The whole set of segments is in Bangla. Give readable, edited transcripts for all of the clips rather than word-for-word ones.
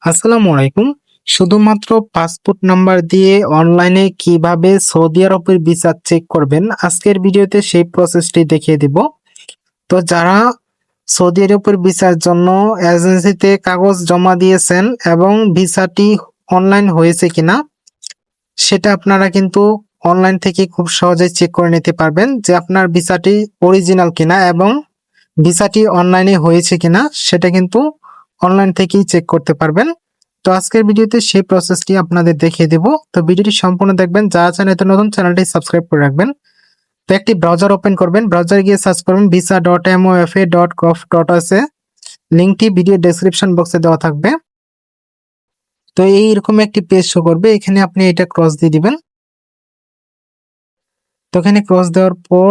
আসসালামু আলাইকুম। শুধুমাত্র পাসপোর্ট নাম্বার দিয়ে অনলাইনে কিভাবে সৌদি আরবের ভিসা চেক করবেন, আজকের ভিডিওতে সেই প্রসেসটি দেখিয়ে দিব। তো যারা সৌদি আরবের ভিসার জন্য এজেন্সিতে কাগজ জমা দিয়েছেন এবং ভিসাটি অনলাইন হয়েছে কিনা সেটা আপনারা কিন্তু অনলাইন থেকে খুব সহজেই চেক করে নিতে পারবেন যে আপনার ভিসাটি অরিজিনাল কিনা এবং ভিসাটি অনলাইনে হয়েছে কিনা সেটা কিন্তু অনলাইন থেকেই চেক করতে পারবেন। তো আজকের ভিডিওতে সেই প্রসেসটি আপনাদের দেখিয়ে দেব। তো ভিডিওটি সম্পূর্ণ দেখবেন। যারা চান এত নতুন চ্যানেলটি সাবস্ক্রাইব করে রাখবেন। তো একটি ব্রাউজার ওপেন করবেন, ব্রাউজারে গিয়ে সার্চ করবেন visa.mofa.gov.sa। লিঙ্কটি ভিডিও ডেসক্রিপশন বক্সে দেওয়া থাকবে। তো এইরকম একটি পেজ শো করবে, এখানে আপনি এটা ক্রস দিয়ে দিবেন। তো এখানে ক্রস দেওয়ার পর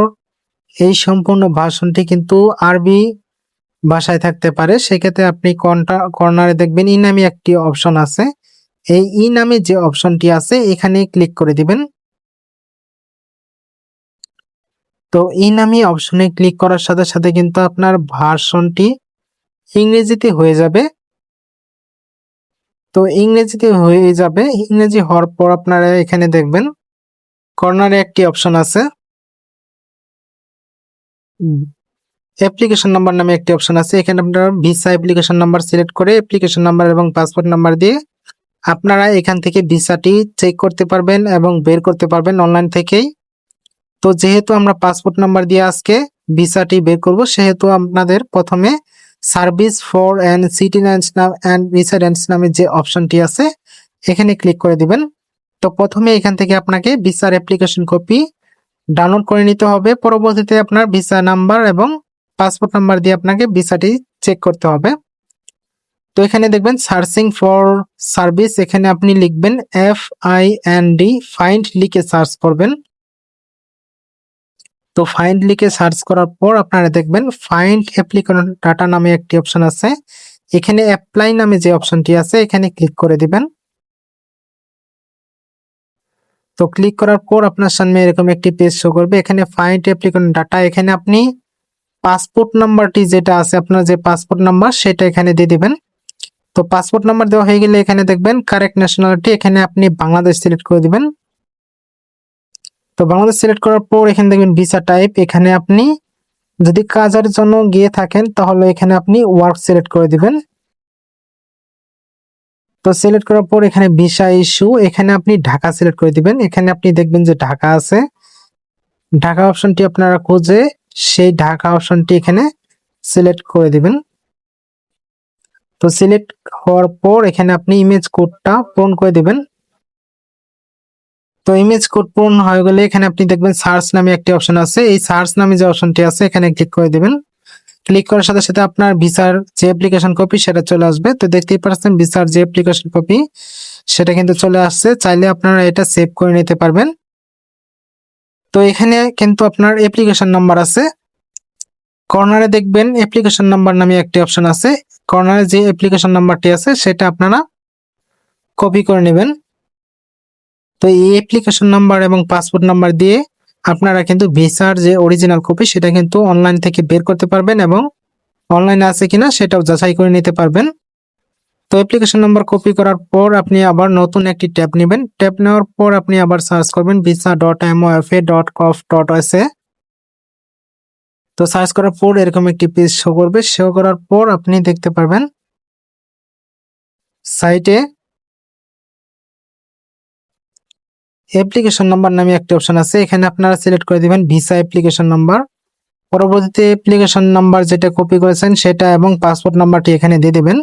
এই সম্পূর্ণ ভাষণটি কিন্তু আরবি ভাষায় থাকতে পারে, সেক্ষেত্রে আপনি কর্নারে দেখবেন ই নামে একটি অপশন আছে। এই ই নামে যে অপশনটি আছে এখানে ক্লিক করে দিবেন। তো ই নামে অপশনে ক্লিক করার সাথে সাথে কিন্তু আপনার ভার্সনটি ইংরেজিতে হয়ে যাবে। তো ইংরেজিতে হয়ে যাবে, ইংরেজি হওয়ার পর আপনারা এখানে দেখবেন কর্নারে একটি অপশন আছে, অ্যাপ্লিকেশন নাম্বার নামে একটি অপশন আছে। এখানে আপনারা ভিসা অ্যাপ্লিকেশন নাম্বার সিলেক্ট করে অ্যাপ্লিকেশন নাম্বার এবং পাসপোর্ট নাম্বার দিয়ে আপনারা এখান থেকে ভিসাটি চেক করতে পারবেন এবং বের করতে পারবেন অনলাইন থেকেই। তো যেহেতু আমরা পাসপোর্ট নাম্বার দিয়ে আজকে ভিসাটি বের করব, সেহেতু আপনাদের প্রথমে service for and citizens and residents নামে যে অপশনটি আছে এখানে ক্লিক করে দিবেন। তো প্রথমে এখান থেকে আপনাকে ভিসার অ্যাপ্লিকেশন কপি ডাউনলোড করে নিতে হবে। পরবর্তীতে আপনার ভিসা নাম্বার এবং পাসপোর্ট নাম্বার দিয়ে আপনাকে ভিসাটি চেক করতে হবে। তো এখানে দেখবেন সার্চিং ফর সার্ভিস, এখানে আপনি লিখবেন FIND, ফাইন্ড লিখে সার্চ করবেন। তো ফাইন্ড লিখে সার্চ করার পর আপনারা দেখবেন ফাইন্ড অ্যাপ্লিকেশন ডাটা নামে একটি অপশন আছে। এখানে অ্যাপ্লাই নামে যে অপশনটি আছে এখানে ক্লিক করে দিবেন। তো ক্লিক করার পর আপনার সামনে এরকম একটি পেজ শো করবে, এখানে ফাইন্ড অ্যাপ্লিকেশন ডাটা, এখানে আপনি পাসপোর্ট নাম্বারটি যেটা আছে আপনার যে পাসপোর্ট নাম্বার সেটা এখানে দিয়ে দিবেন। তো পাসপোর্ট নাম্বার দেওয়া হয়ে গেলে এখানে দেখবেন কারেক্ট ন্যাশনালিটি, এখানে আপনি বাংলাদেশ সিলেক্ট করে দিবেন। তো বাংলাদেশ সিলেক্ট করার পর এখানে দেখবেন ভিসা টাইপ, এখানে আপনি যদি কাজের জন্য গিয়ে থাকেন তাহলে এখানে আপনি ওয়ার্ক সিলেক্ট করে দিবেন। তো সিলেক্ট করার পর এখানে ভিসা ইস্যু, এখানে আপনি ঢাকা সিলেক্ট করে দিবেন। এখানে আপনি দেখবেন যে ঢাকা আছে, ঢাকা অপশনটি আপনারা খুঁজে সেই ঢাকা অপশনটি এখানে সিলেক্ট করে দিবেন। তো সিলেক্ট হওয়ার পর এখানে আপনি ইমেজ কোডটা পূরণ করে দিবেন। তো ইমেজ কোড পূরণ হয়ে গেলে এখানে আপনি দেখবেন সার্চ নামে একটি অপশন আছে, এই সার্চ নামে যে অপশনটি আছে এখানে ক্লিক করে দিবেন। ক্লিক করার সাথে সাথে আপনার ভিসার যে অ্যাপ্লিকেশন কপি সেটা চলে আসবে। তো দেখতেই পাচ্ছেন ভিসার যে অ্যাপ্লিকেশন কপি সেটা কিন্তু চলে আসছে, চাইলে আপনারা এটা সেভ করে নিতে পারবেন। তো এখানে কিন্তু আপনার অ্যাপ্লিকেশন নাম্বার আছে, কর্নারে দেখবেন অ্যাপ্লিকেশন নাম্বার নামে একটি অপশন আছে। কর্নারে যে অ্যাপ্লিকেশন নাম্বারটি আছে সেটা আপনারা কপি করে নেবেন। তো এই অ্যাপ্লিকেশন নাম্বার এবং পাসপোর্ট নাম্বার দিয়ে আপনারা কিন্তু ভিসার যে অরিজিনাল কপি সেটা কিন্তু অনলাইন থেকে বের করতে পারবেন এবং অনলাইনে আছে কিনা সেটাও যাচাই করে নিতে পারবেন। তো অ্যাপ্লিকেশন নাম্বার কপি করার পর আপনি আবার নতুন একটি ট্যাব নেবেন। ট্যাব নেওয়ার পর আপনি আবার সার্চ করবেন visa.mofa.gov.sa। তো সার্চ করার পর এরকম একটি পেজ শো করবে, শো করার পর আপনি দেখতে পারবেন সাইটে অ্যাপ্লিকেশন নাম্বার নামে একটি অপশন আছে, এখানে আপনারা সিলেক্ট করে দিবেন ভিসা অ্যাপ্লিকেশন নাম্বার। পরবর্তীতে অ্যাপ্লিকেশন নাম্বার যেটা কপি করেছেন সেটা এবং পাসপোর্ট নাম্বারটি এখানে দিয়ে দিবেন।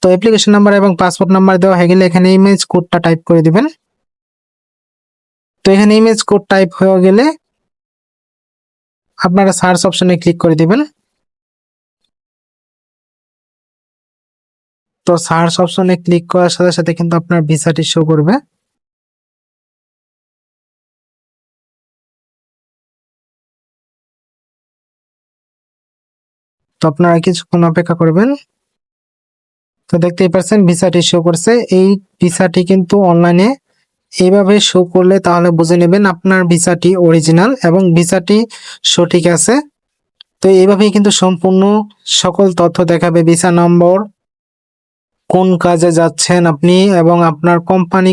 তো অ্যাপ্লিকেশন নাম্বার এবং পাসপোর্ট নাম্বার দেওয়া হয়ে গেলে এখানে ইমেজ কোডটা টাইপ করে দিবেন। তো এখানে ইমেজ কোড টাইপ হয়ে গেলে আপনারা সার্চ অপশনে ক্লিক করে দিবেন। তো সার্চ অপশনে ক্লিক করার সাথে সাথে কিন্তু আপনার ভিসাটি শো করবে। তো আপনারা কিছুক্ষণ অপেক্ষা করবেন। তো দেখতেই পাচ্ছেন ভিসাটি শো করছে। এই ভিসাটি কিন্তু অনলাইনে এইভাবে শো করলে তাহলে বুঝে নেবেন আপনার ভিসাটি অরিজিনাল এবং ভিসাটি সঠিক আছে। তো এইভাবেই কিন্তু সম্পূর্ণ সকল তথ্য দেখাবে, ভিসা নম্বর, কোন কাজে যাচ্ছেন আপনি এবং আপনার কোম্পানি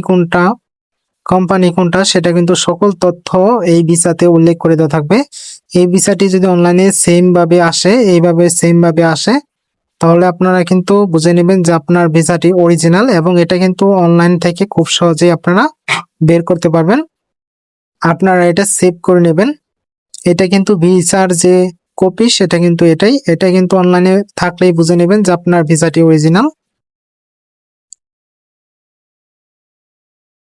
কোনটা সেটা কিন্তু সকল তথ্য এই ভিসাতে উল্লেখ করে দেওয়া থাকবে। এই ভিসাটি যদি অনলাইনে এইভাবে সেম ভাবে আসে, তাহলে আপনারা কিন্তু বুঝে নেবেন যে আপনার ভিসাটি অরিজিনাল, এবং এটা কিন্তু অনলাইন থেকে খুব সহজেই আপনারা বের করতে পারবেন। আপনারা এটা সেভ করে নেবেন। এটা কিন্তু ভিসার যে কপি সেটা কিন্তু এটা কিন্তু অনলাইনে থাকলেই বুঝে নেবেন যে আপনার ভিসাটি অরিজিনাল।